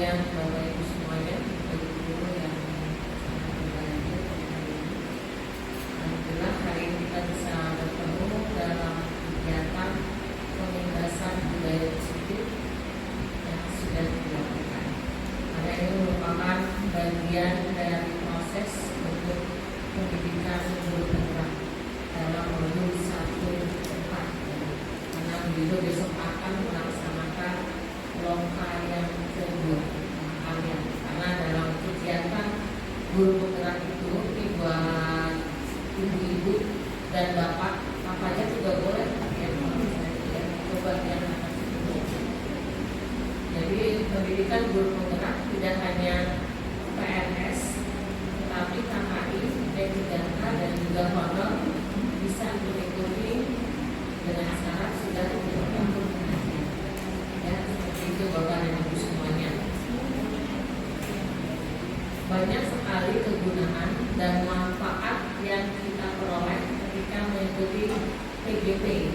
kemudian Bapak Ibu semuanya, bagi guru yang berbahagia. Alhamdulillah hari ini kita bisa bertemu dalam kegiatan pementasan budaya positif yang sudah dilakukan. Karena ini merupakan bagian dari proses untuk pendidikan guru penggerak dalam modul 1-4. Karena beliau besok akan melaksanakan lomba yang kedua kalian. Karena dalam kegiatan guru penggerak itu buat ibu-ibu dan bapak, papanya juga boleh ya, coba yang akan jadi pendidikan guru penggerak tidak hanya PNS, tetapi KKI, D3K dan juga honor bisa mengikuti dengan syarat sudah bergabung dengannya. Ya, seperti itu Bapak dan Ibu semuanya. Banyak sekali kegunaan dan manfaat yang kita peroleh ketika mengikuti PGP.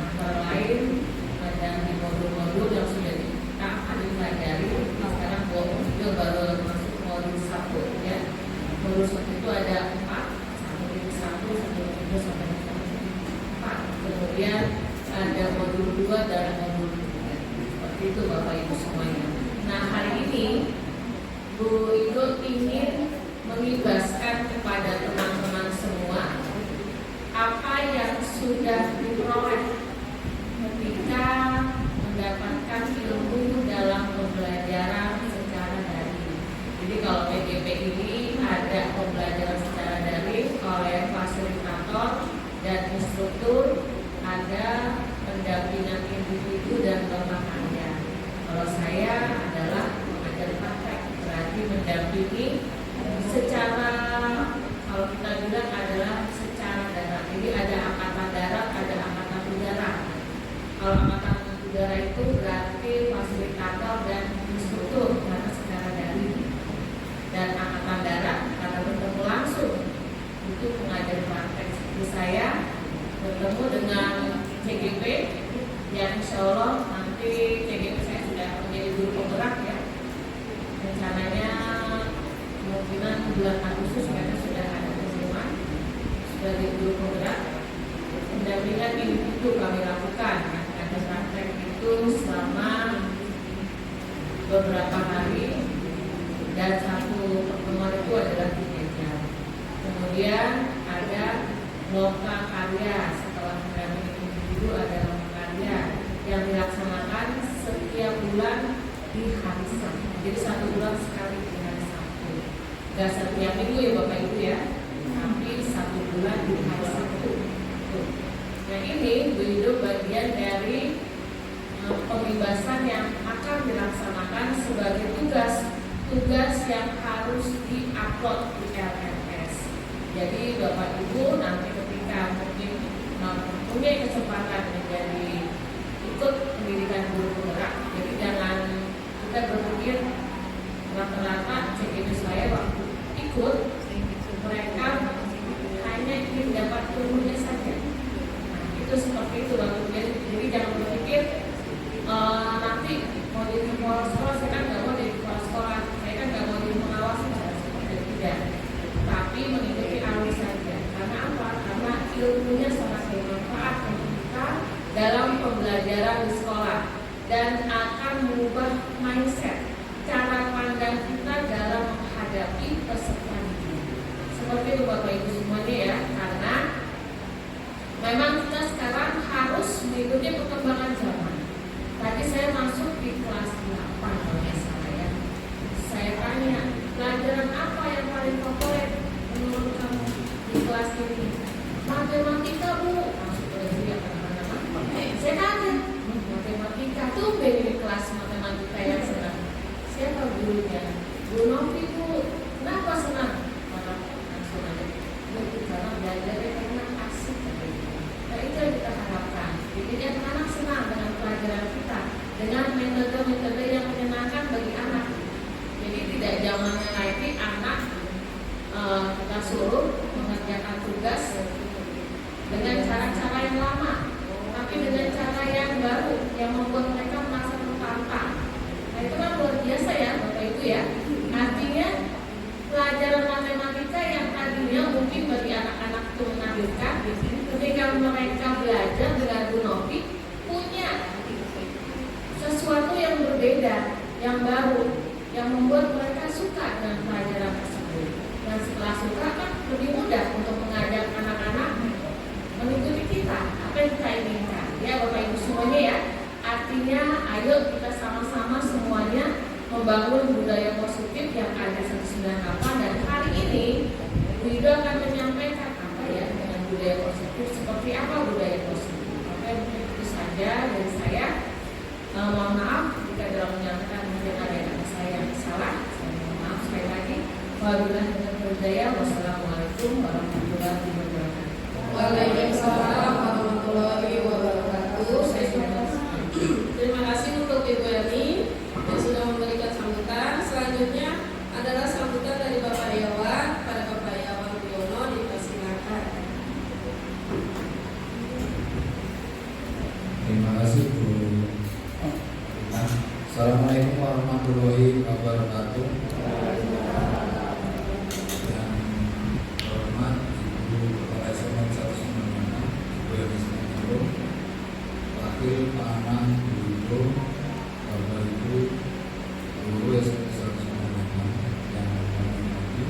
Antara lain ada di modul-modul yang sudah kita akan pelajari. Sekarang juga baru masuk modul 1 ya. Modul 1 itu ada 4, 1 sampai 4. Kemudian ada modul 2 dan modul 3. Seperti itu Bapak Ibu semuanya. Nah, hari ini Bu Ido ingin mengibaskan kepada teman-teman semua apa yang sudah diperoleh ketika mendapatkan ilmu dalam pembelajaran secara daring. Jadi kalau PGP ini ada pembelajaran secara daring oleh fasilitator dan instruktur, ada pendampingan individu dan lomba karya. Kalau saya adalah mengajar praktek, berarti mendampingi secara, kalau kita bilang adalah secara darat. Jadi ada angkatan darat, ada angkatan udara. Kalau angkatan udara itu berarti fasilitator dan instruktur karena secara daring. Dan angkatan darat karena bertemu langsung itu pengajar praktek seperti saya bertemu dengan CGP yang insya Allah nanti CGP saya sudah menjadi guru penggerak ya. Rencananya kemungkinan bulan Agustus karena sudah ada pengumuman sebagai guru penggerak. Pendampingan itu kami lakukan ada praktek itu selama beberapa hari dan satu pertemuan itu adalah 3 jam. Kemudian ada lomba karya setelah mendampingi individu, ada lomba karya yang dilaksanakan setiap bulan di hari Sabtu. Jadi 1 bulan sekali di hari Sabtu. Gak setiap minggu ya Bapak Ibu ya, tapi 1 bulan di hari Sabtu. Nah ini itu bagian dari pembebasan yang akan dilaksanakan sebagai tugas yang harus diupload di LMS. Jadi Bapak Ibu nanti ketika mungkin mempunyai kesempatan menjadi ikut pendidikan guru penggerak, jadi jangan kita berpikir rata-rata CGP saya waktu ikut mereka hanya ingin dapat ilmunya saja. Nah, itu seperti itu Bapak. Jadi jangan berpikir nanti mau jadi kepala sekolah, saya kan nggak mau jadi kepala sekolah, saya kan nggak mau jadi pengawas, seperti itu tidak. Tapi mengikuti alur saja. Karena apa? Karena ilmunya sangat bermanfaat untuk kita dalam pembelajaran di sekolah dan akan mengubah mindset, cara pandang kita dalam menghadapi peserta didik. Seperti itu Bapak Ibu semuanya ya. Karena memang kita sekarang harus mengikuti perkembangan zaman. Tadi saya masuk di kelas 8 kalau nggak salah ya. Saya tanya, pelajaran apa yang paling favorit menurut kamu di kelas ini? Matematika Bu. Masuk ke dia kadang-kadang. Saya kaget, matematika tuh di kelas matematika yang senang. Siapa gurunya? Bu Novi Bu. Kenapa senang? Langsung aja. Karena belajarnya karena asik. Nah itu yang kita harapkan. Jadi anak-anak senang dengan pelajaran kita, dengan berbeda, yang baru, yang membuat mereka suka dengan pelajaran tersebut. Dan setelah suka kan lebih mudah untuk mengajak anak-anak mengikuti kita, apa yang kita inginkan. Ya Bapak Ibu semuanya ya, artinya ayo kita sama-sama semuanya membangun budaya positif yang ada 198. Dan hari ini Bu Ido akan menyampaikan apa ya dengan budaya positif, seperti apa budaya positif. Oke, itu saja dari saya. Mohon maaf jika dalam menyampaikan mungkin ada kata saya yang salah. Saya mohon maaf sekali lagi. Wabillahi taufiq wal hidayah. Wassalamualaikum warahmatullahi wabarakatuh. Waalaikumsalam warahmatullahi wabarakatuh. Terima kasih untuk Ibu Yani yang sudah memberikan sambutan. Selanjutnya adalah sambutan dari Bapak Yawan. Pada Bapak Yawan Wiono dipersilakan. Terima kasih Bu. Assalamualaikum warahmatullahi wabarakatuh. Yang terhormat Ibu Kepala SMA 196, Ibu Yani Sinatiro, Wakil Pengamanan Bu Ido, Bapak Ibu Guru SMA 196 yang kami hormati.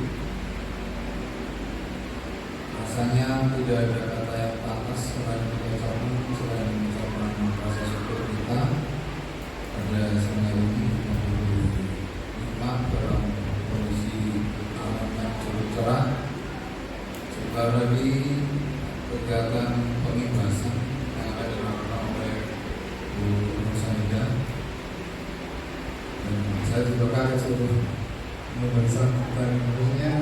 Rasanya tidak ada kata yang pantas selain mengucapkan rasa syukur kita pada siang ini nikmat dalam kondisi alam yang cukup cerah. Sebentar lagi kegiatan pengimbasan yang akan dilakukan oleh Bu Nursanida, dan saya juga kaget sebelum memberikan dan harusnya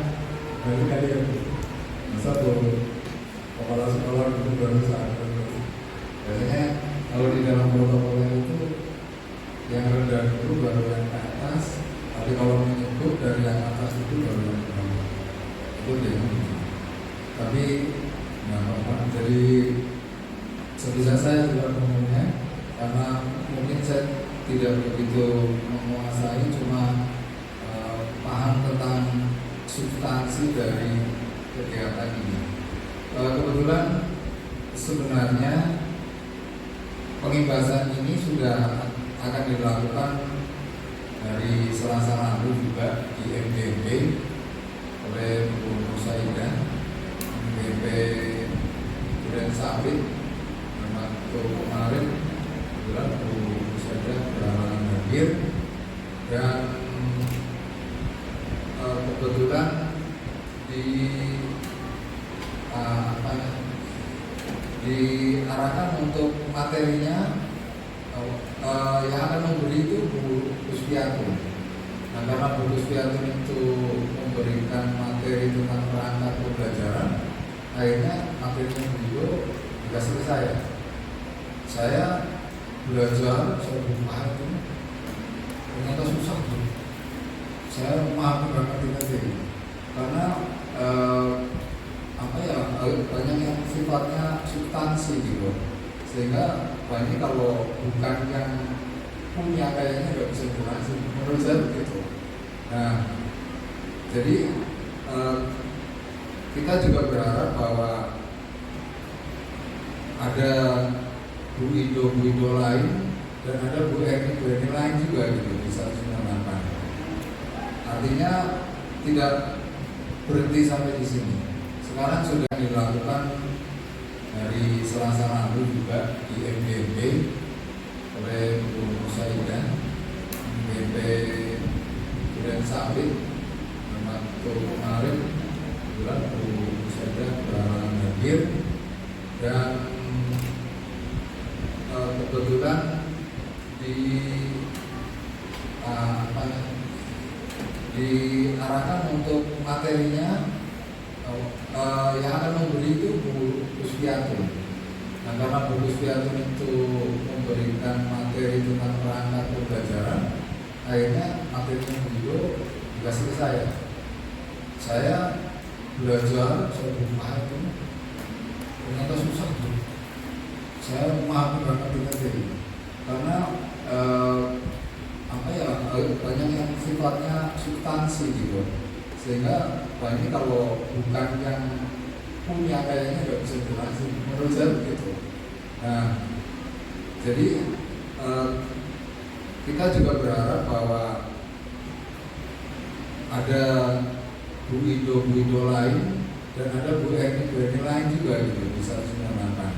dari kalian satu kepala sekolah itu baru saat itu. Biasanya kalau di dalam protokolnya itu yang rendah dulu baru yang ke atas, tapi kalau menyebut dari yang atas itu baru yang ke bawah. Itu dia. Tapi nggak apa-apa. Jadi sebisa saya juga ngomongnya, karena mungkin saya tidak begitu menguasai, cuma paham tentang substansi dari kegiatan ini. Kebetulan sebenarnya pengimbasan ini sudah akan dilakukan dari Selasa lalu juga di MDP oleh Bu Nursanida, MDP Duren Sawit. Waktu kemarin kebetulan Bu Nursanida berhalangan hadir, dan kebetulan diarahkan untuk materinya yang akan memberi itu Bu Puspiato. Nah, karena Bu Puspiato itu memberikan materi tentang perangkat pembelajaran, akhirnya materinya beliau dikasih ke saya. Saya belajar, saya paham itu ternyata susah tuh. Saya memahami banget ini karena banyak yang sifatnya substansi gitu, sehingga banyak kalau bukan yang punya kayaknya nggak bisa dijelasin, menurut saya begitu. Nah, jadi kita juga berharap bahwa ada Bu Ido lain dan ada Bu Eni lain juga gitu di 198. Artinya tidak berhenti sampai di sini. Sekarang sudah dilakukan dari Selasa lalu juga di MDP oleh Bu Nursanida, MDP Duren Sawit. Waktu kemarin kebetulan Bu Nursanida berhalangan hadir, dan kebetulan diarahkan untuk materinya yang akan memberi itu Bu Puspiato. Nah, karena Bu Puspiato itu memberikan materi tentang perangkat pembelajaran, akhirnya materinya beliau dikasih ke saya. Saya belajar, saya paham itu ternyata susah tuh. Saya memahami banget ini karena banyak yang sifatnya substansi gitu, sehingga banyak kalau bukan yang punya kayaknya nggak bisa dijelasin, menurut saya begitu. Nah, jadi kita juga berharap bahwa ada Bu Ido lain dan ada Bu Eni lain juga gitu bisa menyelamatkan.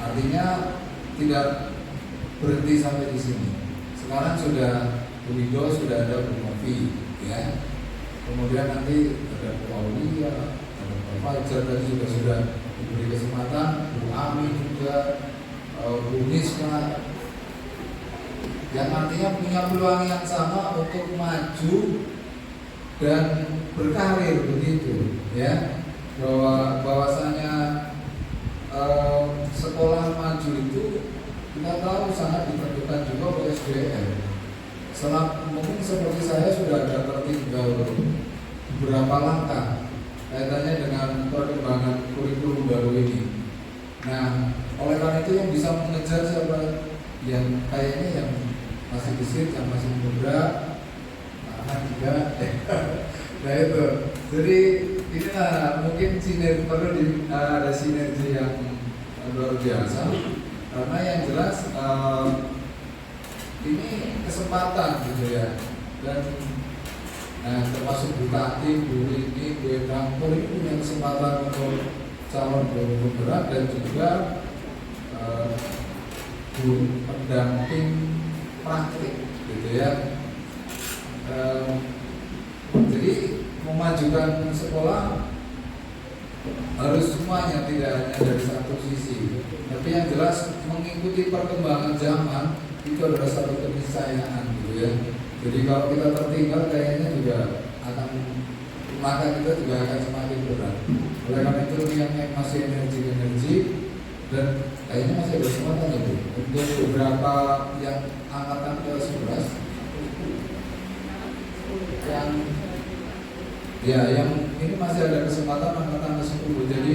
Artinya tidak berhenti sampai di sini. Sekarang sudah Bu Ido, sudah ada Bu Novi, ya. Kemudian nanti ada Bu Aulia, ada Pak Fajar tadi juga sudah diberi kesempatan, Bu Ami juga, Bu Nisma, yang nantinya punya peluang yang sama untuk maju dan berkarir begitu, ya. Bahwasanya sekolah maju itu kita tahu sangat ditentukan juga oleh SDM. Mungkin seperti saya sudah ada tertinggal beberapa langkah kaitannya dengan perkembangan kurikulum baru ini. Nah, oleh karena itu yang bisa mengejar siapa? Yang kayaknya yang masih gesit, yang masih muda, anak juga. Nah itu. Jadi inilah mungkin sinergi, perlu ada sinergi yang luar biasa. Karena yang jelas ini kesempatan gitu ya, dan termasuk Bu Tati, Bu ini, Bu Endangpur ini punya kesempatan untuk calon penggerak dan juga pendamping praktik gitu ya. Jadi memajukan sekolah harus semuanya, tidak hanya dari satu sisi, tapi yang jelas mengikuti perkembangan zaman itu adalah satu keniscayaan gitu ya. Jadi kalau kita tertinggal kayaknya juga maka kita juga akan semakin berat. Oleh karena itu yang masih energi dan kayaknya masih ada kesempatan ya Bu untuk beberapa yang angkatan ke-11 yang ini masih ada kesempatan angkatan ke-10. Jadi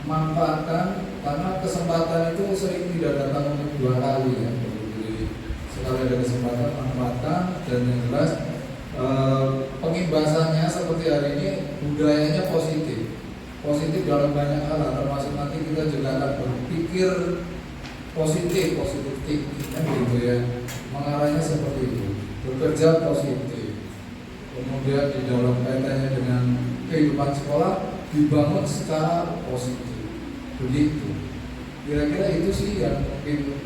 manfaatkan, karena kesempatan itu sering tidak datang untuk dua kali ya. Jadi sekali ada kesempatan manfaatkan, dan yang jelas pengimbasannya seperti hari ini budayanya positif dalam banyak hal, termasuk nanti kita juga akan berpikir positif thinking kan gitu ya, mengarahnya seperti itu, bekerja positif, kemudian di dalam kaitannya dengan kehidupan sekolah dibangun secara positif begitu. Kira-kira itu sih yang mungkin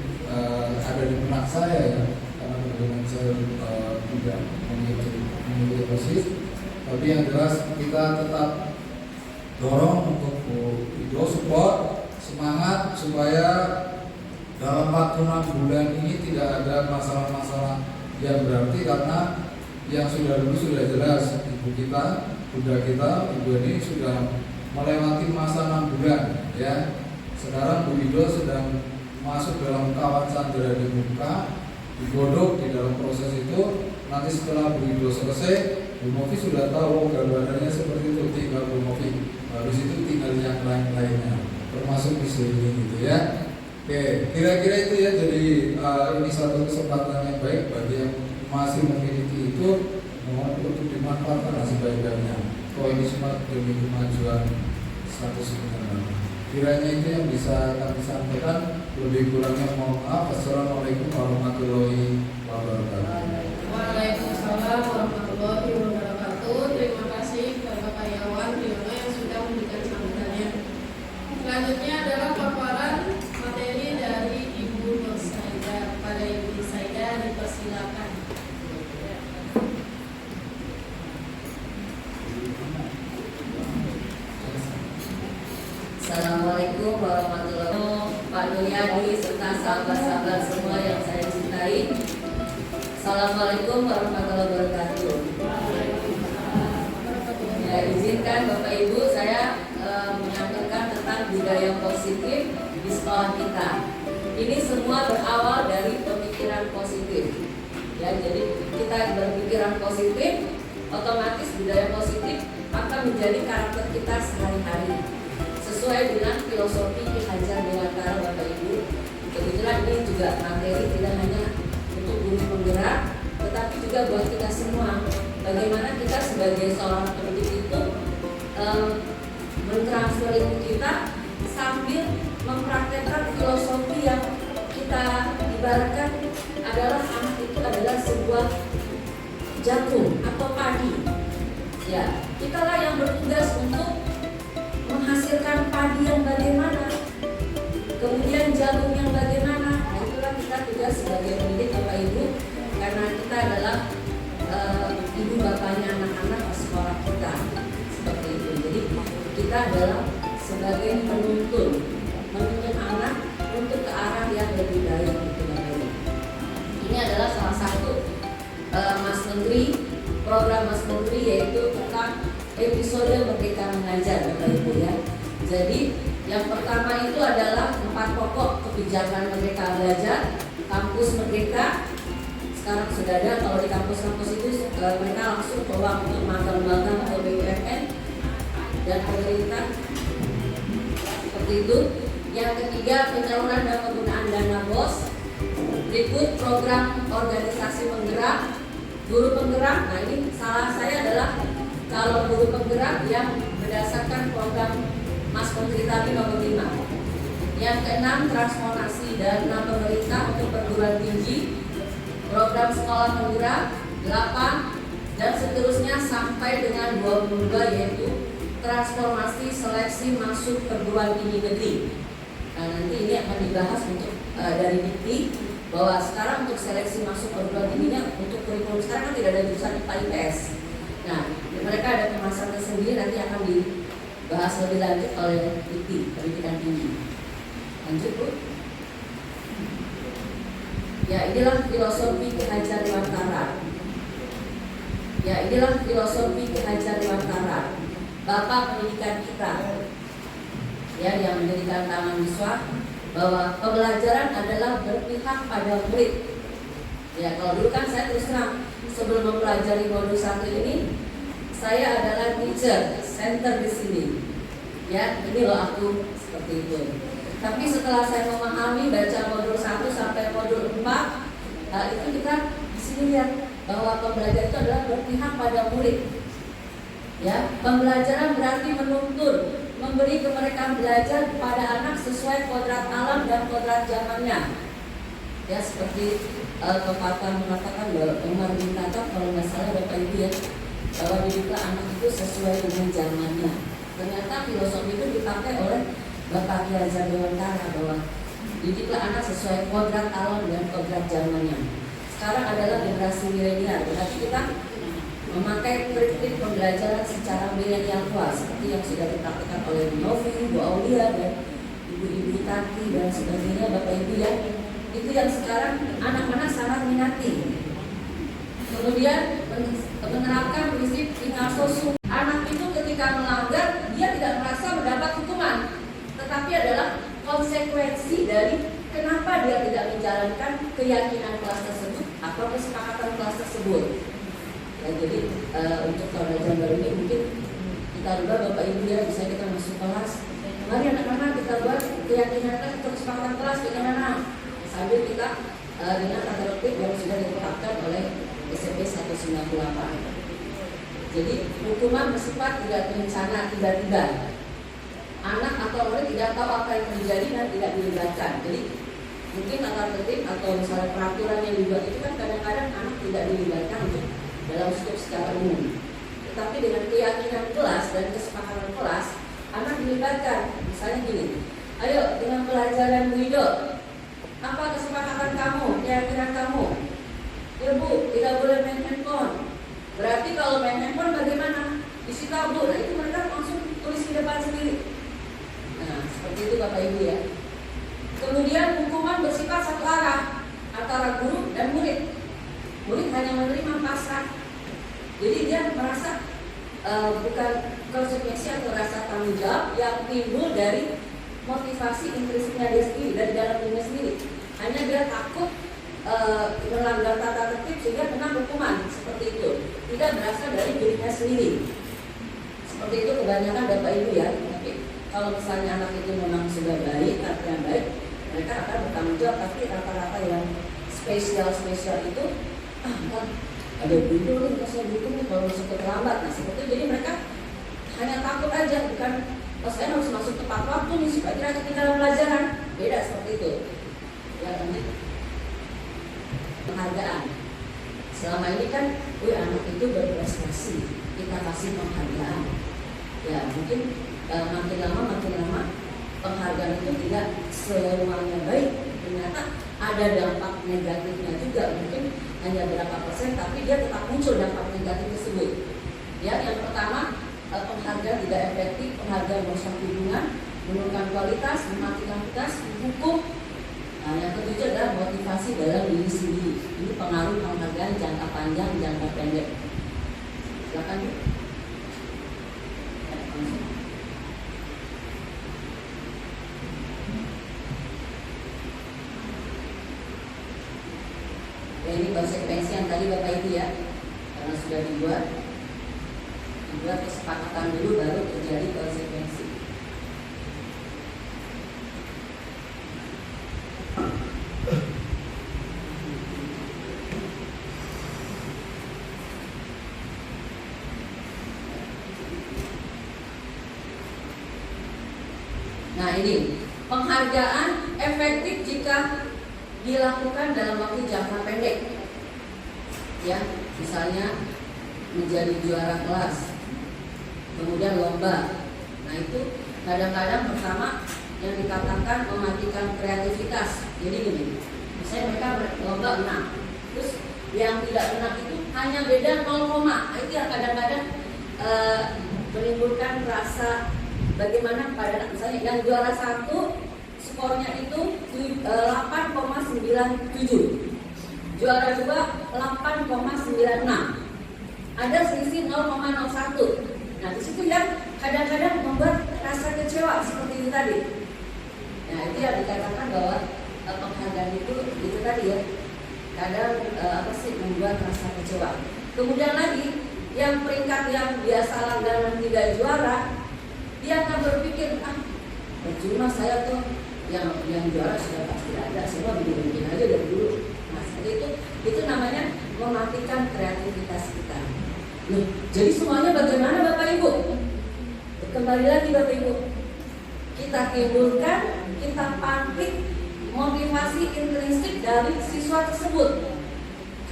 ada di benak saya ya, karena kebetulan saya tidak mengikuti persis, tapi yang jelas kita tetap dorong untuk Bu Ido, support, semangat supaya dalam waktu 6 bulan ini tidak ada masalah-masalah yang berarti, karena yang sudah dulu sudah jelas ibu kita, Bunda kita, Ibu ini sudah melewati masa 6 bulan ya. Sekarang Bu Ido sedang masuk dalam kawat sandera di muka, digodok di dalam proses itu. Nanti setelah Bu Ido selesai, Bu Novi sudah tahu gambarannya seperti itu, tinggal Bu Novi. Habis itu tinggal yang lain-lainnya, termasuk istri ini gitu ya. Oke, kira-kira itu ya. Jadi ini satu kesempatan yang baik bagi yang masih memiliki itu, mohon untuk dimanfaatkan sebaik-baiknya. Ini semua demi kemajuan status negara. Kiranya itu yang bisa kami sampaikan. Lebih kurangnya mohon maaf. Assalamualaikum warahmatullahi wabarakatuh. Waalaikumsalam warahmatullahi wabarakatuh. Terima kasih kepada Bapak Yawan Riono yang sudah memberikan sambutannya. Selanjutnya adalah paparan materi dari Ibu Nur Saida. Pada Ibu Saida dipersilakan. Assalamualaikum warahmatullahi wabarakatuh. Pak Nuryadi serta sahabat-sahabat semua yang saya cintai. Assalamualaikum warahmatullahi wabarakatuh. Ya, izinkan Bapak Ibu saya menyampaikan tentang budaya positif di sekolah kita. Ini semua berawal dari pemikiran positif. Ya, jadi kita berpikiran positif, otomatis budaya positif akan menjadi karakter kita sehari-hari. Sesuai dengan filosofi Ki Hajar Dewantara Bapak Ibu. Kebetulan ini juga materi tidak hanya untuk guru penggerak, tetapi juga buat kita semua. Bagaimana kita sebagai seorang pendidik itu mentransfer ilmu kita sambil mempraktekkan filosofi yang kita ibaratkan adalah jagung atau padi. Ya, kitalah yang bertugas untuk menghasilkan padi yang bagaimana, kemudian jagung yang bagaimana. Nah, itulah kita tugas sebagai pendidik Bapak Ibu, karena kita adalah ibu bapaknya anak-anak di sekolah kita, seperti itu. Jadi kita adalah sebagai penuntun anak untuk ke arah yang lebih baik, gitu Bapak Ibu. Ini adalah salah satu Mas Menteri, program Mas Menteri, yaitu tentang episode Merdeka Mengajar, Bapak Ibu ya. Jadi yang pertama itu adalah 4 pokok kebijakan Merdeka Belajar, kampus Merdeka. Sekarang sudah ada, kalau di kampus-kampus itu mereka langsung peluang untuk magang-magang ke BUMN dan pemerintah, seperti itu. Yang ketiga, penyaluran dan penggunaan dana BOS. Berikut program organisasi penggerak, guru penggerak. Nah, ini salah saya adalah calon guru penggerak yang berdasarkan program Mas Menteri tadi nomor 5. Yang keenam, transformasi dana pemerintah untuk perguruan tinggi, program sekolah penggerak 8, dan seterusnya sampai dengan 22, yaitu transformasi seleksi masuk perguruan tinggi negeri. Nah, nanti ini akan dibahas untuk dari Dikti, bahwa sekarang untuk seleksi masuk perguruan tingginya untuk kurikulum sekarang kan tidak ada jurusan IPA IPS. Nah, mereka ada pemasaran tersendiri, nanti akan dibahas lebih lanjut oleh Dikti pendidikan tinggi. Lanjut Bu. Ya, inilah filosofi Ki Hajar Dewantara. Ya, inilah filosofi Ki Hajar Dewantara, Bapak pendidikan kita. Ya, yang menjadikan tangan siswa bahwa pembelajaran adalah berpihak pada murid. Ya, kalau dulu kan saya terus terang sebelum mempelajari modul 1 ini, saya adalah teacher center di sini. Ya, ini loh aku, seperti itu. Tapi setelah saya memahami baca modul 1 sampai modul 4, itu kita di sini lihat bahwa pembelajaran itu adalah berpihak pada murid. Ya, pembelajaran berarti menuntun, memberi kemerdekaan belajar kepada anak sesuai kodrat alam dan kodrat zamannya. Ya, seperti pepatah mengatakan bahwa Umar bin Khattab, kalau nggak salah Bapak Ibu ya, bahwa didiklah anak itu sesuai dengan zamannya. Ternyata filosofi itu dipakai oleh Bapak Ki Hajar Dewantara, bahwa didiklah anak sesuai kodrat alam dan kodrat zamannya. Sekarang adalah generasi milenial, berarti kita memakai trik-trik pembelajaran secara milenial tua, seperti yang sudah dipraktikkan oleh Bu Novi, Bu Aulia, dan Ibu-Ibu Tati dan sebagainya, Bapak Ibu ya. Itu yang sekarang anak-anak sangat minati. Kemudian menerapkan prinsip ingaso sum. Anak itu ketika melanggar, dia tidak merasa mendapat hukuman, tetapi adalah konsekuensi dari kenapa dia tidak menjalankan keyakinan kelas tersebut atau kesepakatan kelas tersebut. Ya, jadi untuk pembelajaran baru ini mungkin kita ubah Bapak Ibu ya, bisa kita masuk kelas. Mari anak-anak kita buat keyakinan kelas atau kesepakatan kelas bagaimana? Sambil kita dengan tata tertib yang sudah ditetapkan oleh SMP 198. Jadi hukuman bersifat tidak terencana, tiba-tiba. Anak atau murid tidak tahu apa yang terjadi dan tidak dilibatkan. Jadi mungkin tata tertib atau misalnya peraturan yang dibuat itu kan kadang-kadang anak tidak dilibatkan untuk dalam skop secara umum. Tetapi dengan keyakinan kelas dan kesepakatan kelas, anak dilibatkan. Misalnya gini, ayo dengan pelajaran Bu Ido, apa kesepakatan kamu, keyakinan kamu? Ya Bu, tidak boleh main handphone. Berarti kalau main handphone bagaimana? Disita Bu. Nah itu mereka langsung tulis di depan sendiri. Nah seperti itu Bapak Ibu ya. Kemudian hukuman bersifat satu arah antara guru dan murid. Murid hanya menerima pasrah. Jadi dia merasa bukan konsekuensi atau rasa tanggung jawab yang timbul dari motivasi intrinsiknya dia sendiri, dari dalam dirinya sendiri. Hanya dia takut melanggar tata tertib sehingga kena hukuman, seperti itu. Tidak berasal dari dirinya sendiri. Seperti itu kebanyakan Bapak Ibu ya. Tapi kalau misalnya anak itu memang sudah baik, artinya baik, mereka akan bertanggung jawab. Tapi rata-rata yang spesial itu kan ada butuh nih, saya butuh nih kalau masuk terlambat. Nah seperti itu, jadi mereka hanya takut aja, bukan saya harus masuk tepat waktu nih supaya tidak ketinggalan pelajaran. Beda seperti itu. Ya, penghargaan. selama ini kan, wih anak itu berprestasi, kita kasih penghargaan. Ya mungkin makin lama penghargaan itu tidak semuanya baik. Ternyata ada dampak negatifnya juga, mungkin hanya berapa persen, tapi dia tetap muncul dampak negatif tersebut. Ya, yang pertama, penghargaan tidak efektif, penghargaan merusak hubungan, menurunkan kualitas, mematikan tugas, hukum. Nah, yang ketujuh adalah motivasi dalam diri sendiri. Ini pengaruh penghargaan jangka panjang, jangka pendek. Silakan Bu. Ya, ini konsekuensi yang tadi Bapak Ibu ya, karena sudah dibuat kesepakatan dulu baru terjadi konsekuensi. Nah ini penghargaan efektif jika dilakukan dalam waktu jangka pendek. Ya, misalnya menjadi juara kelas, kemudian lomba. Nah itu kadang-kadang pertama yang dikatakan mematikan kreativitas. Jadi gini, misalnya mereka lomba menang, terus yang tidak menang itu hanya beda 0, itu yang kadang-kadang menimbulkan rasa bagaimana pada misalnya yang juara 1 skornya itu 8,97, juara 2 8,96, ada selisih 0,01. Nah di situ yang kadang-kadang membuat rasa kecewa seperti itu tadi. Nah itu yang dikatakan bahwa penghargaan itu tadi ya, kadang membuat rasa kecewa. Kemudian lagi yang peringkat yang biasa langganan tidak juara, dia akan berpikir percuma saya tuh yang juara sudah pasti ada, semua bikin aja dari dulu. Nah seperti itu namanya mematikan kreativitas kita. Loh, jadi semuanya bagaimana Bapak Ibu? Kembali lagi Bapak Ibu, kita timbulkan, kita pantik motivasi intrinsik dari siswa tersebut.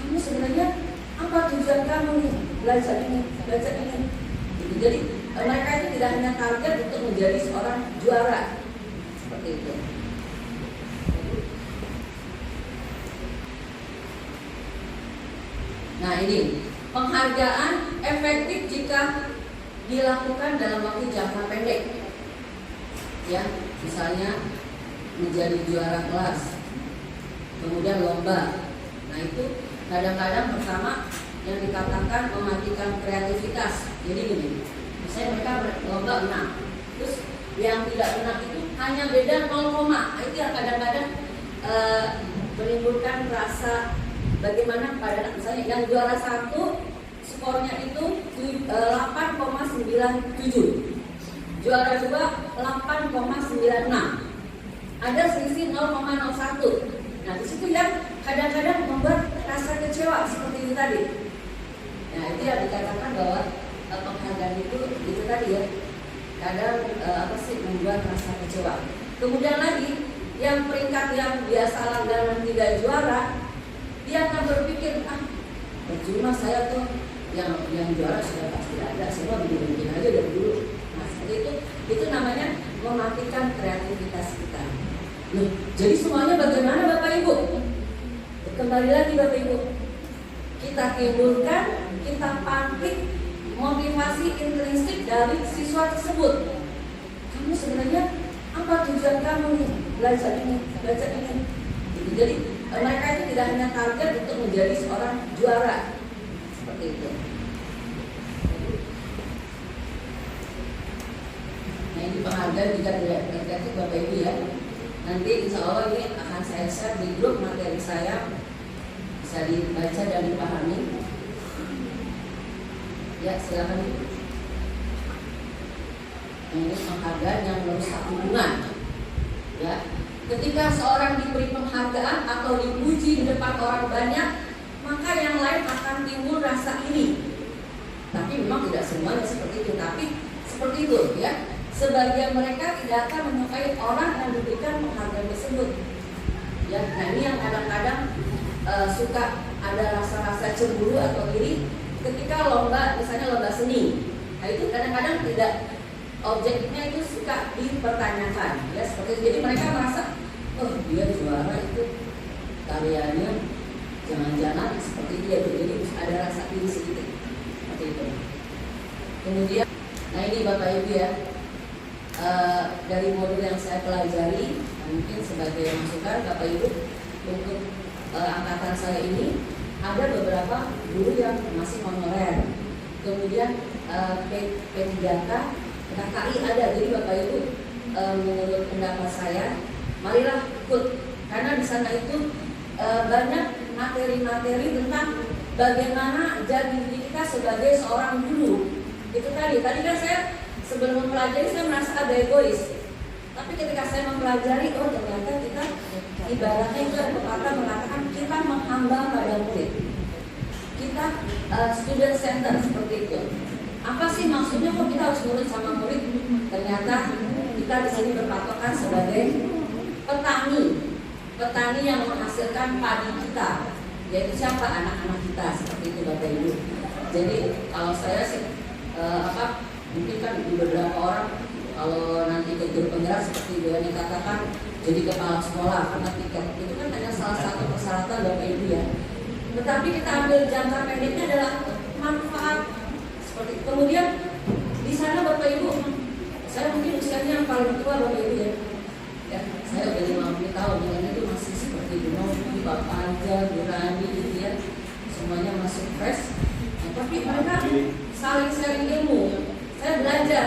Kamu sebenarnya apa tujuan kamu nih belajar ini? Jadi mereka itu tidak hanya target untuk menjadi seorang juara seperti itu. Nah ini penghargaan efektif jika dilakukan dalam waktu jangka pendek. Ya, misalnya menjadi juara kelas, kemudian lomba. Nah itu kadang-kadang pertama yang dikatakan mematikan kreativitas. Jadi gini, misalnya mereka lomba menang, terus yang tidak menang itu hanya beda 0, itu yang kadang-kadang menimbulkan rasa bagaimana pada misalnya yang juara 1 skornya itu 8,97, juara 2 8,96, ada selisih 0,01. Nah di situ yang kadang-kadang membuat rasa kecewa seperti itu tadi. Nah itu yang dikatakan bahwa penghargaan itu tadi ya, kadang membuat rasa kecewa. Kemudian lagi yang peringkat yang biasa langganan tidak juara, dia akan berpikir percuma saya tuh yang juara sudah pasti ada, semua bikin aja dari dulu. Nah seperti itu namanya mematikan kreativitas kita. Loh, jadi semuanya bagaimana Bapak Ibu? Kembali lagi Bapak Ibu, kita timbulkan, kita pantik motivasi intrinsik dari siswa tersebut. Kamu sebenarnya apa tujuan kamu nih belajar ini? Jadi mereka itu tidak hanya target untuk menjadi seorang juara seperti itu. Nah ini penghargaan juga tidak negatif Bapak Ibu ya. Nanti insya Allah ini akan saya share di grup materi saya, bisa dibaca dan dipahami. Ya silakan. Ini penghargaan yang merusak hubungan. Ya, ketika seorang diberi penghargaan atau dipuji di depan orang banyak, maka yang lain akan timbul rasa iri. Tapi memang tidak semuanya seperti itu, tapi seperti itu ya. Sebagian mereka tidak akan menyukai orang yang diberikan penghargaan tersebut. Ya, nah ini yang kadang-kadang suka ada rasa-rasa cemburu atau iri ketika lomba, misalnya lomba seni. Nah itu kadang-kadang tidak, objeknya itu suka dipertanyakan, ya seperti itu. Jadi mereka merasa, oh dia juara itu karyanya jangan-jangan seperti dia, jadi ada rasa iri sedikit seperti itu. Kemudian, nah ini Bapak Ibu ya, dari modul yang saya pelajari, mungkin sebagai masukan Bapak Ibu untuk angkatan saya ini, ada beberapa guru yang masih honorer, kemudian P3K, KKI ada. Jadi Bapak Ibu, menurut pendapat saya, marilah ikut, karena di sana itu banyak materi-materi tentang bagaimana jadi diri kita sebagai seorang guru. Itu tadi kan saya sebelum mempelajari saya merasa ada egois, tapi ketika saya mempelajari, oh ternyata kita ibaratnya itu ada pepatah mengatakan kita menghamba pada murid, kita student center seperti itu. Apa sih maksudnya kok kita harus nurut sama murid? Ternyata kita di sini berpatokan sebagai petani yang menghasilkan padi kita, yaitu siapa? Anak-anak kita, seperti itu Bapak Ibu. Jadi kalau saya sih mungkin kan di beberapa orang kalau nanti ke guru penggerak seperti Bu Yani katakan jadi kepala sekolah karena tiket itu kan hanya salah satu persyaratan Bapak Ibu ya. Tetapi kita ambil jangka pendeknya adalah manfaat seperti itu. Kemudian di sana Bapak Ibu, saya mungkin usianya yang paling tua Bapak Ibu ya. Ya, saya udah 50 tahun, yang itu masih seperti dulu, Bapak aja, Bu Rani gitu ya, semuanya masih fresh. Nah, tapi mereka saling sharing ilmu. Saya belajar,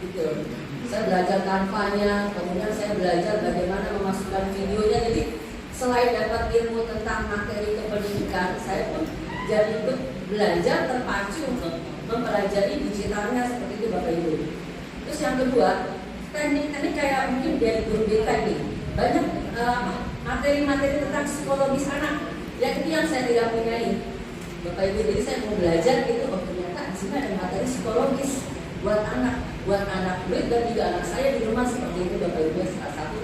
gitu. Saya belajar tanpanya, kemudian saya belajar bagaimana memasukkan videonya. Jadi selain dapat ilmu tentang materi kependidikan, saya pun jadi ikut belajar terpacu untuk mempelajari digitalnya seperti itu Bapak Ibu. Terus yang kedua, teknik kayak mungkin dari guru BK ini banyak materi-materi tentang psikologis anak. Yang itu yang saya tidak punyai Bapak Ibu. Jadi saya mau belajar gitu, oh ternyata di sini ada materi psikologis buat anak murid dan juga anak saya di rumah seperti itu Bapak Ibu. Salah satu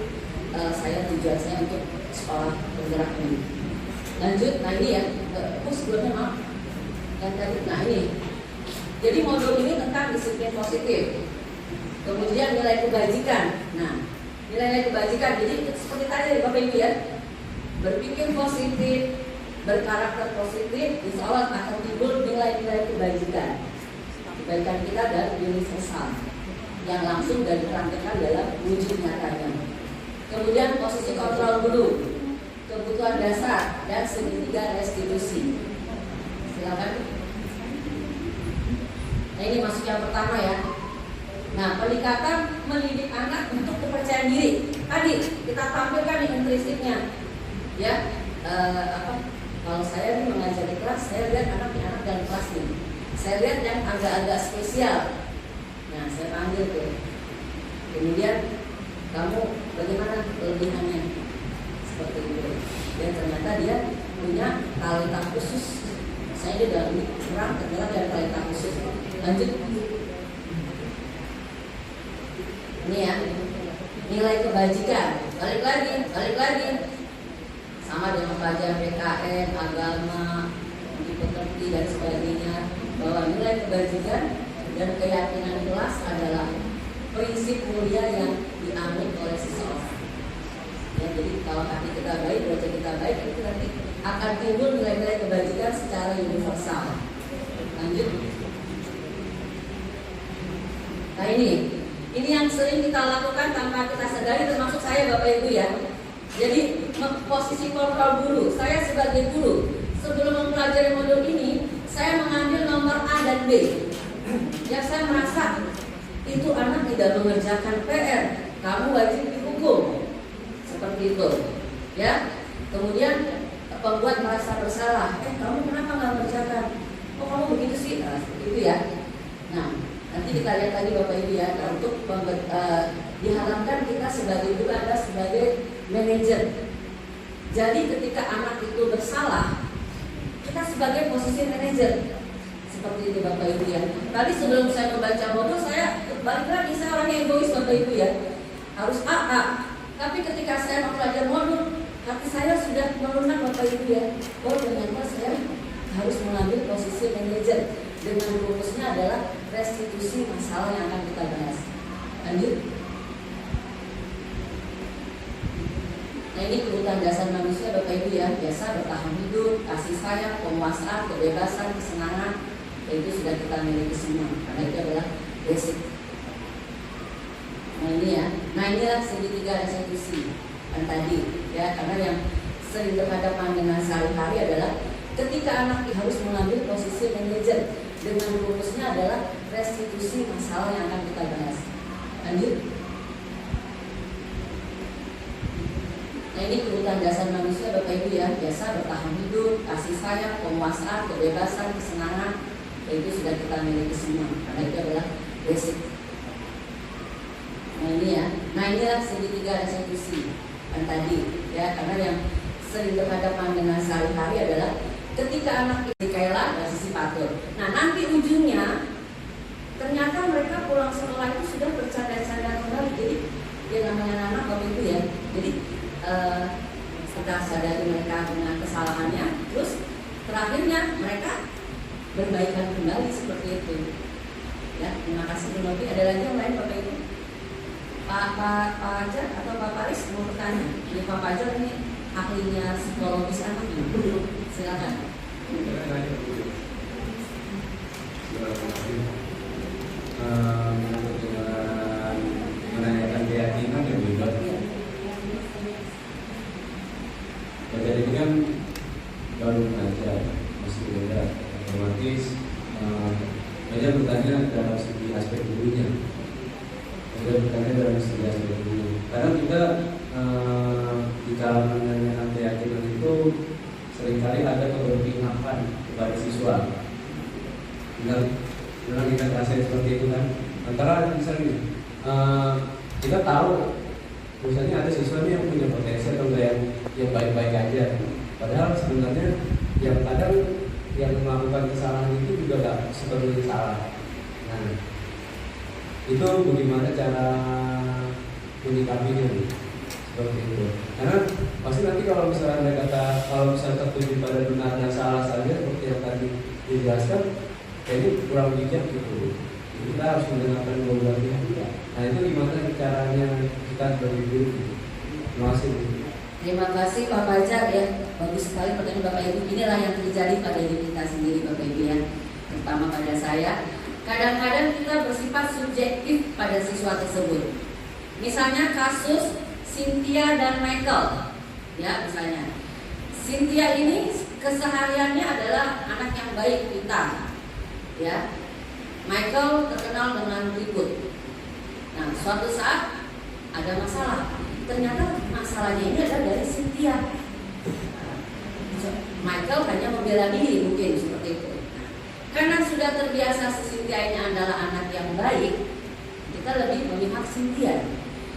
saya tujuan saya untuk sekolah penggerak ini. Lanjut, nah ini ya, sebelumnya maaf yang tadi, nah ini. Jadi modul ini tentang disiplin positif. Kemudian nilai kebajikan. Nah, nilai kebajikan. Jadi seperti tadi Bapak Ibu ya, berpikir positif, berkarakter positif, insya Allah akan timbul nilai-nilai kebajikan. Kebaikan kita dan universal yang langsung dan dipraktikkan dalam wujud nyatanya. Kemudian posisi kontrol dulu, kebutuhan dasar dan segitiga restitusi. Silakan. Nah ini masuk yang pertama ya. Nah, pendekatan mendidik anak untuk kepercayaan diri. Tadi kita tampilkan di intrinsipnya. Ya, kalau saya nih mengajar di kelas, saya lihat anak-anak dalam kelas nih. Saya lihat yang agak-agak spesial. Nah, saya panggil tuh. Kemudian kamu bagaimana kelebihannya? Seperti itu. Dan ternyata dia punya talenta khusus. Saya juga kurang, ternyata ada talenta khusus. Lanjut. Ini ya, nilai kebajikan. Balik lagi. Sama dengan pelajaran PKN, agama, pekerti dan sebagainya. Bahwa nilai kebajikan dan keyakinan kelas adalah prinsip mulia yang diambil oleh seseorang. Ya, jadi kalau hati kita baik, wajah kita baik, itu nanti akan timbul nilai-nilai kebajikan secara universal. Lanjut. Nah ini yang sering kita lakukan tanpa kita sadari, termasuk saya Bapak Ibu ya. Jadi posisi kontrol guru, saya sebagai guru sebelum mempelajari modul ini, saya mengambil nomor A dan B. Yang saya merasa itu anak tidak mengerjakan PR, kamu wajib dihukum. Seperti itu, ya. Kemudian pembuat merasa bersalah, kamu kenapa nggak mengerjakan? Oh kamu begitu sih, nah, seperti itu ya. Nah, nanti kita lihat lagi Bapak Ibu ya, untuk diharapkan kita sebagai guru adalah sebagai manajer. Jadi ketika anak itu bersalah, kita sebagai posisi manajer. Seperti itu Bapak Ibu ya. Tadi sebelum saya membaca modul, saya balik lagi, saya orangnya egois Bapak Ibu ya. Harus A. Tapi ketika saya mempelajari modul, Tapi saya sudah melunak Bapak Ibu ya, oh ternyata saya harus mengambil posisi manajer dengan rumusnya adalah restitusi masalah yang akan kita bahas. Lanjut. Nah ini kebutuhan dasar manusia Bapak Ibu ya, biasa bertahan hidup, kasih sayang, penguasaan, kebebasan, kesenangan, itu sudah kita miliki semua. Karena itu adalah basic. Nah ini ya, nah inilah segitiga restitusi yang tadi ya, karena yang sering berhadapan dengan sehari-hari adalah ketika anak harus mengambil posisi manajer dengan rumusnya adalah restitusi masalah yang akan kita bahas. Lanjut. Nah ini kebutuhan dasar manusia Bapak Ibu ya, biasa bertahan hidup, kasih sayang, penguasaan, kebebasan, kesenangan, itu sudah kita miliki semua. Karena itu adalah basic. Nah ini ya, nah inilah segitiga restitusi yang tadi ya, karena yang sering berhadapan dengan sehari-hari adalah ketika anak dikailah dan sisi patur. Nah nanti ujungnya ternyata mereka pulang sekolah itu sudah bercanda-canda kembali. Jadi dia namanya anak Bapak Ibu ya. Jadi kita sadari mereka dengan kesalahannya, terus terakhirnya mereka berbaikan kembali seperti itu. Ya, terima kasih Bu Novi. Ada lagi yang lain Bapak Ibu? Pak Ajar atau Pak Paris mau bertanya? Ini Pak Ajar ini ahlinya psikologis anak. Silakan. Menanyakan keyakinan yang bebas. Jadi ini kan baru belajar, masih belajar, otomatis belajar bertanya dalam segi aspek gurunya, belajar bertanya dalam segi aspek gurunya. Karena kita di dalam menanyakan keyakinan itu seringkali ada keberpihakan kepada siswa. Benar kita rasain seperti itu kan. Antara misalnya kita tahu misalnya ada siswa yang punya potensi atau yang baik-baik aja, padahal sebenarnya yang kadang yang melakukan kesalahan itu juga gak sepenuhnya salah. Nah, itu bagaimana cara menyikapinya seperti itu. Karena pasti nanti kalau misalnya ada kata, kalau misalnya tertuju pada benar dan salah saja seperti yang tadi dijelaskan, ini kurang bijak gitu. Kita harus mendengarkan dua belah pihak juga. Nah itu gimana caranya kita berpikir? Terima kasih. Terima kasih Pak Fajar ya, bagus sekali pertanyaan Bapak Ibu. Inilah yang terjadi pada diri kita sendiri Bapak Ibu ya, terutama pada saya. Kadang-kadang kita bersifat subjektif pada siswa tersebut. Misalnya kasus Cynthia dan Michael, ya misalnya. Cynthia ini kesehariannya adalah anak yang baik, pintar, ya. Michael terkenal dengan ribut. Nah, suatu saat ada masalah. Ternyata masalahnya ini adalah dari Cynthia. Michael hanya membela diri mungkin seperti itu. Karena sudah terbiasa Cynthia ini adalah anak yang baik, kita lebih memihak Cynthia.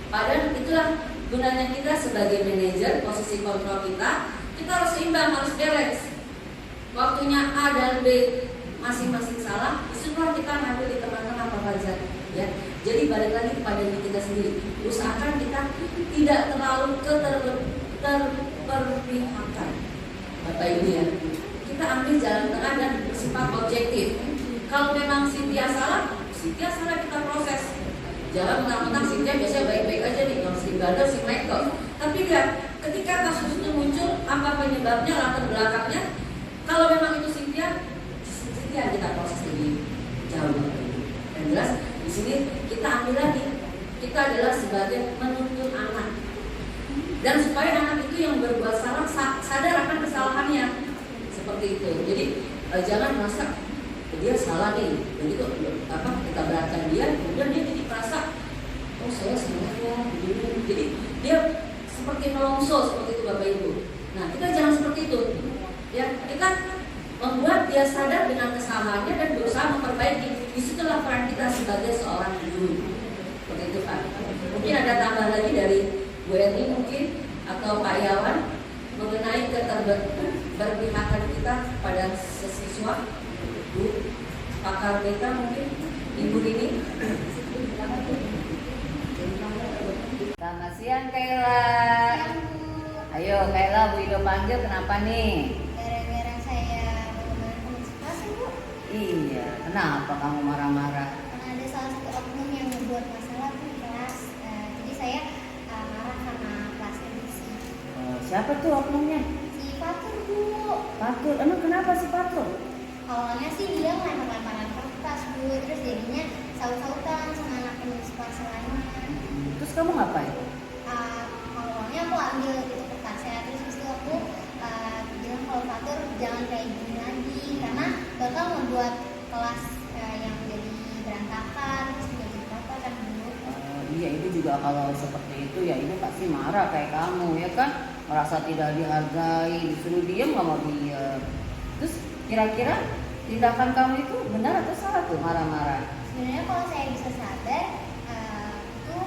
Padahal itulah gunanya kita sebagai manajer, posisi kontrol kita harus seimbang, harus balance. Waktunya A dan B masing-masing salah, disitulah kita ngambil di tengah-tengah Pak Fajar. Ya, jadi balik lagi kepada diri kita sendiri. Usahakan kita tidak terlalu keterpihakan, Bapak Ibu ya. Kita ambil jalan tengah dan bersifat objektif. Kalau memang Cynthia salah kita proses. Jangan mentang-mentang Cynthia biasanya baik-baik aja nih, yang si bandel si Michael. Tapi lihat, ketika kasus itu muncul, apa penyebabnya, latar belakangnya? Kalau memang itu Cynthia kita proses lebih jauh. Dan jelas di sini kita ambil lagi, kita adalah sebagai menuntun anak, dan supaya anak itu yang berbuat salah sadar akan kesalahannya, seperti itu. Jadi jangan merasa dia salah nih, begitu kita beratkan dia, kemudian dia jadi merasa oh saya salah ya begini. Jadi dia seperti melongso seperti itu Bapak Ibu. Nah kita jangan seperti itu, ya kita membuat dia sadar dengan kesalahannya dan berusaha memperbaiki. Disitulah peran kita sebagai seorang guru. Seperti itu Pak. Mungkin ada tambah lagi dari Bu Eni mungkin atau Pak Yawan mengenai keterberpihakan kita pada siswa. Bu, pakar kita mungkin Ibu ini. Selamat siang Kayla. Ayo Kayla, Bu Ido panggil kenapa nih? Gara-gara saya benar-benar menginspirasi Bu, Iya, kenapa kamu marah-marah? karena ada salah satu oknum yang membuat masalah di kelas. Jadi saya marah sama kelasnya Lucy. Siapa tuh oknumnya? Si Fatur Bu, Patur, emang kenapa sih Patur? awalnya sih dia ngelempar-lemparan kertas Bu, terus jadinya saut-sautan sama anak penulis kelas lainnya. Terus kamu ngapain? Awalnya aku ambil itu kertasnya, terus habis itu aku bilang kalau Fatur jangan kayak gini lagi, karena bakal membuat kelas yang jadi berantakan, terus juga jadi kotor kan Bu. Iya, itu juga kalau seperti itu ya ini pasti marah kayak kamu ya kan? Merasa tidak dihargai, disuruh diem nggak mau diem. Terus kira-kira tindakan kamu itu benar atau salah tuh marah-marah? Sebenarnya kalau saya bisa sadar itu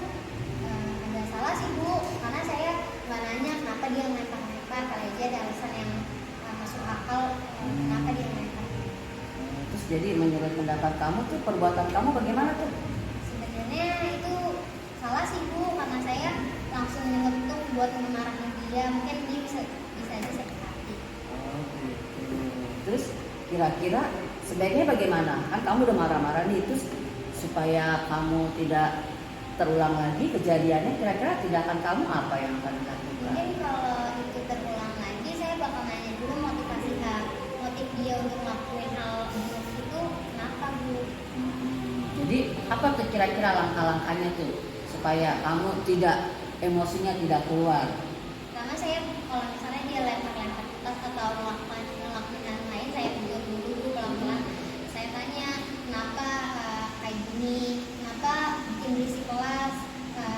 ada salah sih Bu, karena saya nggak nanya kenapa dia ngelempar-lempar, kali aja ada alasan yang masuk akal kenapa dia ngelempar. Terus jadi menurut pendapat kamu tuh perbuatan kamu bagaimana tuh? Sebenarnya itu salah sih Bu, karena saya langsung nyelotok buat memarahin dia, mungkin dia bisa aja sakit hati. Oh gitu. Terus kira-kira sebaiknya bagaimana? Kan kamu udah marah-marah nih, terus supaya kamu tidak terulang lagi kejadiannya, kira-kira tindakan kamu apa yang akan dilakukan? Mungkin kalau itu terulang lagi, saya bakal nanya dulu motif dia untuk ngelakuin hal itu kenapa Bu? Jadi apa tuh kira-kira langkah-langkahnya tuh supaya kamu tidak emosinya tidak keluar? Karena saya kalau misalnya dia lempar-lempar kertas atau ngelakuin hal lain, saya tegur dulu pelan-pelan. Saya tanya kenapa kayak gini, kenapa bikin berisik kelas,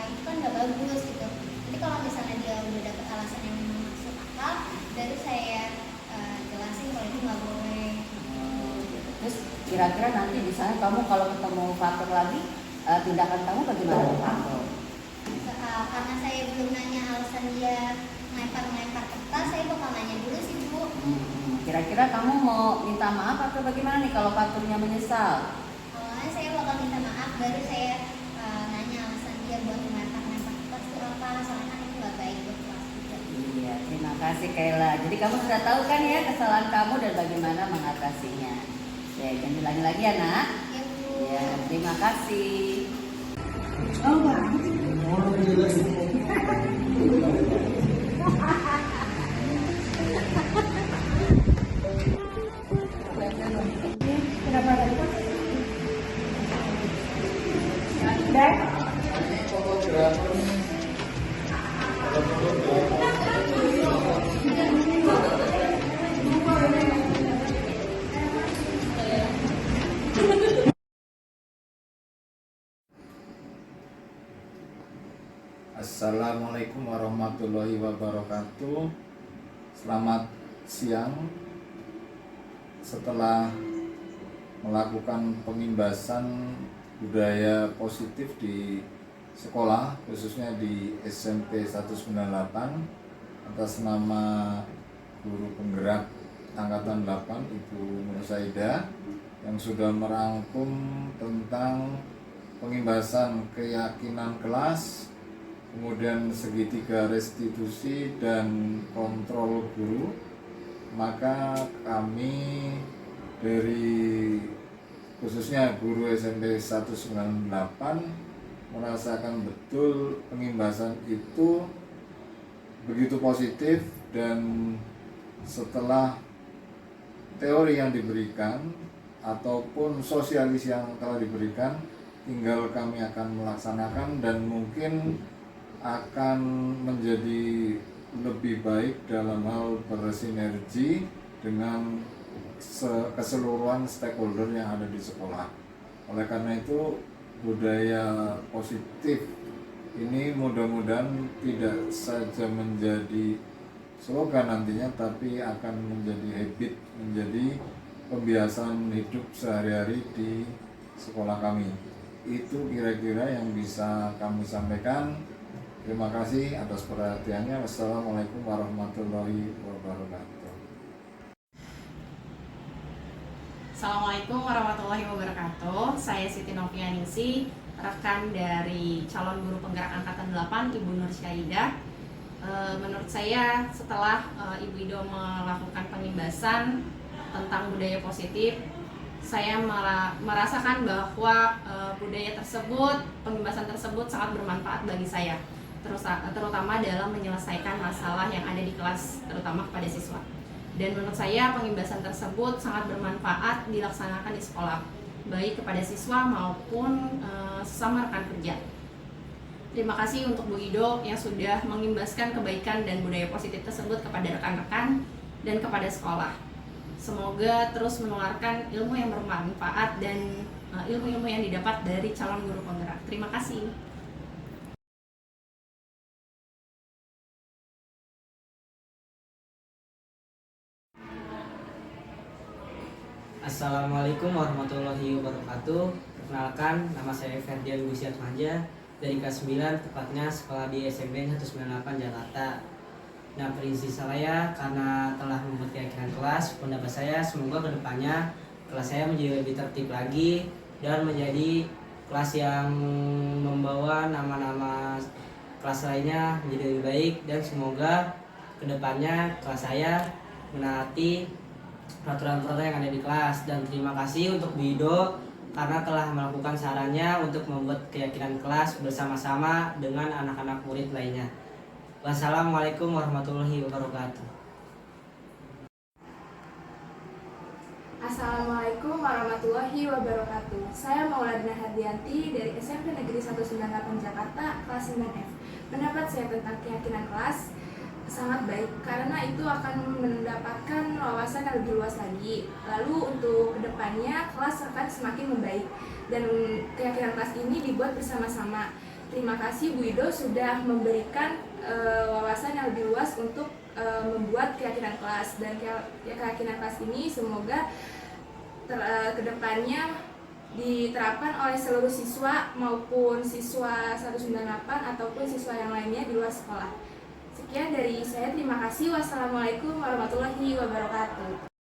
itu kan nggak bagus gitu. Jadi kalau misalnya dia udah dapet alasan yang masuk akal, baru saya jelasin kalau itu nggak boleh. Terus kira-kira nanti misalnya kamu kalau ketemu Fatur lagi, tindakan kamu bagaimana tuh Fatur? Karena saya belum nanya alasan dia ngelempar kertas, saya bakal nanya dulu sih Bu. Kira-kira kamu mau minta maaf atau bagaimana nih kalau Faturnya menyesal? Awalnya saya bakal minta maaf, baru saya nanya alasan dia buat ngelempar kertas itu apa, soalnya kan itu nggak baik buat kelas juga. Iya, terima kasih Kayla. Jadi kamu sudah tahu kan ya kesalahan kamu dan bagaimana mengatasinya. Ya, jangan diulangi lagi ya nak. Ya Bu. Ya, terima kasih. Assalamualaikum warahmatullahi wabarakatuh. Selamat siang. Setelah melakukan pengimbasan budaya positif di sekolah, khususnya di SMP 198 atas nama guru penggerak angkatan 8 Ibu Nur Saida yang sudah merangkum tentang pengimbasan keyakinan kelas, kemudian segitiga restitusi dan kontrol guru, maka kami dari khususnya guru SMP 198 merasakan betul pengimbasan itu begitu positif, dan setelah teori yang diberikan ataupun sosialis yang telah diberikan, tinggal kami akan melaksanakan dan mungkin akan menjadi lebih baik dalam hal bersinergi dengan keseluruhan stakeholder yang ada di sekolah. Oleh karena itu, budaya positif ini mudah-mudahan tidak saja menjadi slogan nantinya, tapi akan menjadi habit, menjadi kebiasaan hidup sehari-hari di sekolah kami. Itu kira-kira yang bisa kami sampaikan. Terima kasih atas perhatiannya. Wassalamualaikum warahmatullahi wabarakatuh. Assalamualaikum warahmatullahi wabarakatuh. Saya Siti Novianingsi, rekan dari calon guru penggerak angkatan 8 Ibu Nur Syaidah. Menurut saya setelah Ibu Ido melakukan pengimbasan tentang budaya positif, saya merasakan bahwa budaya tersebut, pengimbasan tersebut sangat bermanfaat bagi saya, terutama dalam menyelesaikan masalah yang ada di kelas, terutama kepada siswa. Dan menurut saya pengimbasan tersebut sangat bermanfaat dilaksanakan di sekolah, baik kepada siswa maupun sesama rekan kerja. Terima kasih untuk Bu Ido yang sudah mengimbaskan kebaikan dan budaya positif tersebut kepada rekan-rekan dan kepada sekolah. Semoga terus menularkan ilmu yang bermanfaat dan ilmu-ilmu yang didapat dari calon guru penggerak. Terima kasih. Assalamualaikum warahmatullahi wabarakatuh. Perkenalkan, nama saya Ferdian Gusiat Manja dari kelas 9, tepatnya sekolah di SMP 198 Jakarta. Nah, prinsip saya karena telah membuat keyakinan kelas, pendapat saya semoga kedepannya kelas saya menjadi lebih tertib lagi dan menjadi kelas yang membawa nama-nama kelas lainnya menjadi lebih baik, dan semoga kedepannya kelas saya menaati peraturan-peraturan yang ada di kelas. Dan terima kasih untuk Bu Ido karena telah melakukan sarannya untuk membuat keyakinan kelas bersama-sama dengan anak-anak murid lainnya. Wassalamualaikum warahmatullahi wabarakatuh. Assalamualaikum warahmatullahi wabarakatuh. Saya Maulana Hardianti dari SMP Negeri 198 Jakarta, kelas 9F. Pendapat saya tentang keyakinan kelas sangat baik karena itu akan mendapatkan wawasan yang lebih luas lagi. Lalu untuk kedepannya kelas akan semakin membaik dan keyakinan kelas ini dibuat bersama-sama. Terima kasih Bu Ido sudah memberikan wawasan yang lebih luas untuk membuat keyakinan kelas, dan keyakinan kelas ini semoga kedepannya diterapkan oleh seluruh siswa maupun siswa 198 ataupun siswa yang lainnya di luar sekolah. Sekian dari saya, terima kasih. Wassalamualaikum warahmatullahi wabarakatuh.